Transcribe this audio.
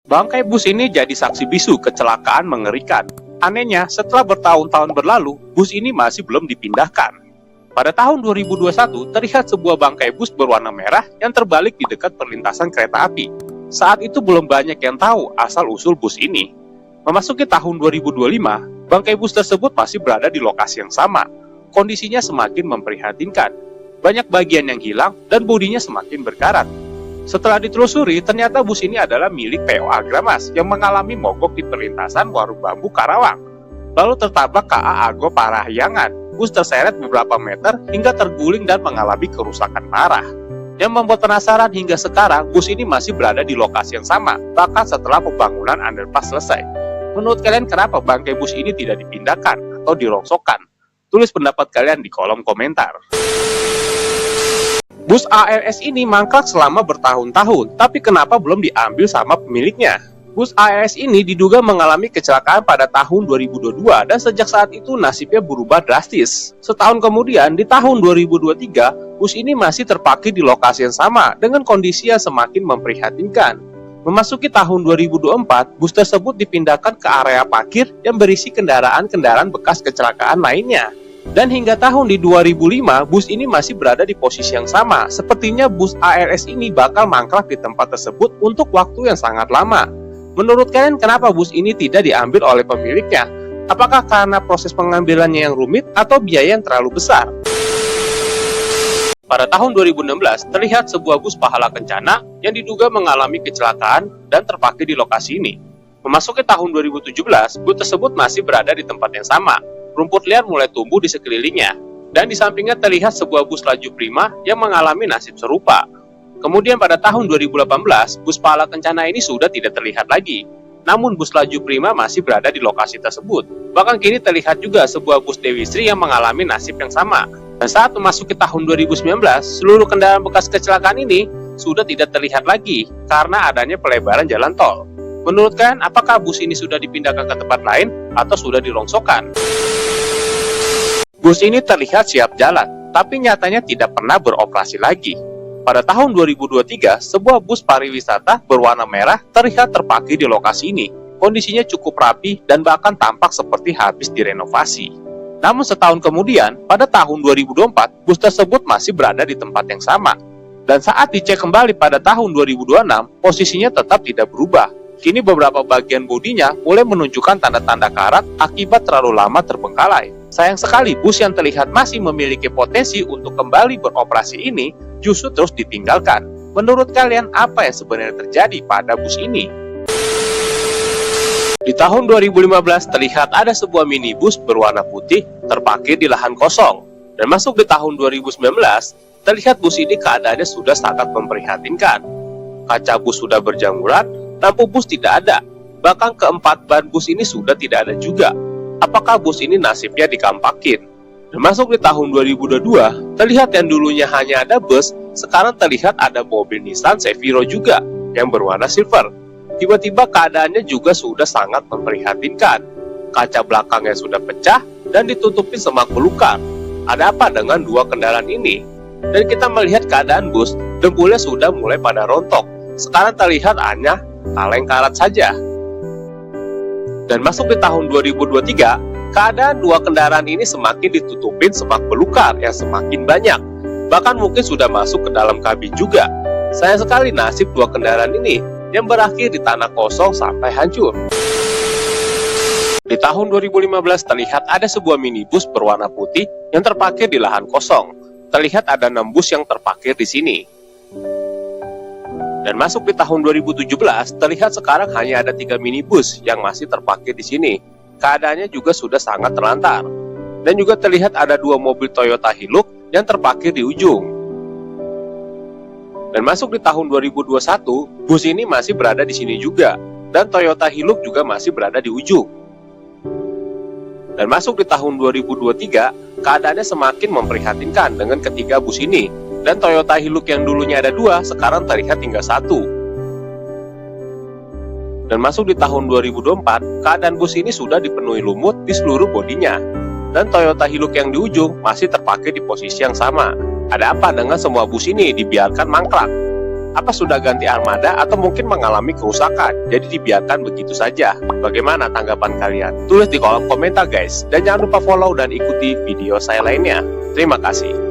Bangkai bus ini jadi saksi bisu kecelakaan mengerikan. Anehnya, setelah bertahun-tahun berlalu, bus ini masih belum dipindahkan. Pada tahun 2021, terlihat sebuah bangkai bus berwarna merah yang terbalik di dekat perlintasan kereta api. Saat itu belum banyak yang tahu asal-usul bus ini. Memasuki tahun 2025, bangkai bus tersebut masih berada di lokasi yang sama. Kondisinya semakin memprihatinkan. Banyak bagian yang hilang dan bodinya semakin berkarat. Setelah ditelusuri, ternyata bus ini adalah milik PO Agramas yang mengalami mogok di perlintasan Warung Bambu Karawang. Lalu tertabrak KA Argo Parahyangan. Bus terseret beberapa meter hingga terguling dan mengalami kerusakan parah. Yang membuat penasaran hingga sekarang, bus ini masih berada di lokasi yang sama, bahkan setelah pembangunan underpass selesai. Menurut kalian kenapa bangkai bus ini tidak dipindahkan atau dirongsokkan? Tulis pendapat kalian di kolom komentar. Bus ARS ini mangkrak selama bertahun-tahun, tapi kenapa belum diambil sama pemiliknya? Bus ARS ini diduga mengalami kecelakaan pada tahun 2022 dan sejak saat itu nasibnya berubah drastis. Setahun kemudian, di tahun 2023, bus ini masih terparkir di lokasi yang sama dengan kondisi yang semakin memprihatinkan. Memasuki tahun 2024, bus tersebut dipindahkan ke area parkir yang berisi kendaraan-kendaraan bekas kecelakaan lainnya. Dan hingga tahun di 2005, bus ini masih berada di posisi yang sama. Sepertinya bus ARS ini bakal mangkrak di tempat tersebut untuk waktu yang sangat lama. Menurut kalian kenapa bus ini tidak diambil oleh pemiliknya? Apakah karena proses pengambilannya yang rumit atau biaya yang terlalu besar? Pada tahun 2016, terlihat sebuah bus Pahala Kencana yang diduga mengalami kecelakaan dan terparkir di lokasi ini. Memasuki tahun 2017, bus tersebut masih berada di tempat yang sama. Rumput liar mulai tumbuh di sekelilingnya, dan di sampingnya terlihat sebuah bus laju prima yang mengalami nasib serupa. Kemudian pada tahun 2018, bus Pahala Kencana ini sudah tidak terlihat lagi. Namun bus laju prima masih berada di lokasi tersebut. Bahkan kini terlihat juga sebuah bus Dewi Sri yang mengalami nasib yang sama. Dan saat memasuki tahun 2019, seluruh kendaraan bekas kecelakaan ini sudah tidak terlihat lagi karena adanya pelebaran jalan tol. Menurut kalian, apakah bus ini sudah dipindahkan ke tempat lain atau sudah dirongsokkan? Bus ini terlihat siap jalan, tapi nyatanya tidak pernah beroperasi lagi. Pada tahun 2023, sebuah bus pariwisata berwarna merah terlihat terparkir di lokasi ini. Kondisinya cukup rapi dan bahkan tampak seperti habis direnovasi. Namun setahun kemudian, pada tahun 2024, bus tersebut masih berada di tempat yang sama. Dan saat dicek kembali pada tahun 2026, posisinya tetap tidak berubah. Kini beberapa bagian bodinya mulai menunjukkan tanda-tanda karat akibat terlalu lama terbengkalai. Sayang sekali bus yang terlihat masih memiliki potensi untuk kembali beroperasi ini justru terus ditinggalkan. Menurut kalian apa yang sebenarnya terjadi pada bus ini? Di tahun 2015 terlihat ada sebuah minibus berwarna putih terparkir di lahan kosong. Dan masuk di tahun 2019, terlihat bus ini keadaannya sudah sangat memprihatinkan. Kaca bus sudah berjamuran, lampu bus tidak ada, bahkan keempat ban bus ini sudah tidak ada juga. Apakah bus ini nasibnya dikampakin? Dan masuk di tahun 2022, terlihat yang dulunya hanya ada bus, sekarang terlihat ada mobil Nissan Seviro juga, yang berwarna silver. Tiba-tiba keadaannya juga sudah sangat memprihatinkan. Kaca belakangnya sudah pecah dan ditutupi semak belukar. Ada apa dengan dua kendaraan ini? Dan kita melihat keadaan bus, dempulnya sudah mulai pada rontok. Sekarang terlihat hanya kaleng karat saja. Dan masuk di tahun 2023, keadaan dua kendaraan ini semakin ditutupin semak belukar yang semakin banyak. Bahkan mungkin sudah masuk ke dalam kabin juga. Sayang sekali nasib dua kendaraan ini yang berakhir di tanah kosong sampai hancur. Di tahun 2015 terlihat ada sebuah minibus berwarna putih yang terparkir di lahan kosong. Terlihat ada 6 bus yang terparkir di sini. Dan masuk di tahun 2017, terlihat sekarang hanya ada 3 minibus yang masih terparkir di sini. Keadaannya juga sudah sangat terlantar. Dan juga terlihat ada 2 mobil Toyota Hilux yang terparkir di ujung. Dan masuk di tahun 2021, bus ini masih berada di sini juga. Dan Toyota Hilux juga masih berada di ujung. Dan masuk di tahun 2023, keadaannya semakin memprihatinkan dengan ketiga bus ini. Dan Toyota Hilux yang dulunya ada 2, sekarang terlihat tinggal 1. Dan masuk di tahun 2024, keadaan bus ini sudah dipenuhi lumut di seluruh bodinya. Dan Toyota Hilux yang di ujung masih terparkir di posisi yang sama. Ada apa dengan semua bus ini dibiarkan mangkrak? Apa sudah ganti armada atau mungkin mengalami kerusakan, jadi dibiarkan begitu saja? Bagaimana tanggapan kalian? Tulis di kolom komentar guys, dan jangan lupa follow dan ikuti video saya lainnya. Terima kasih.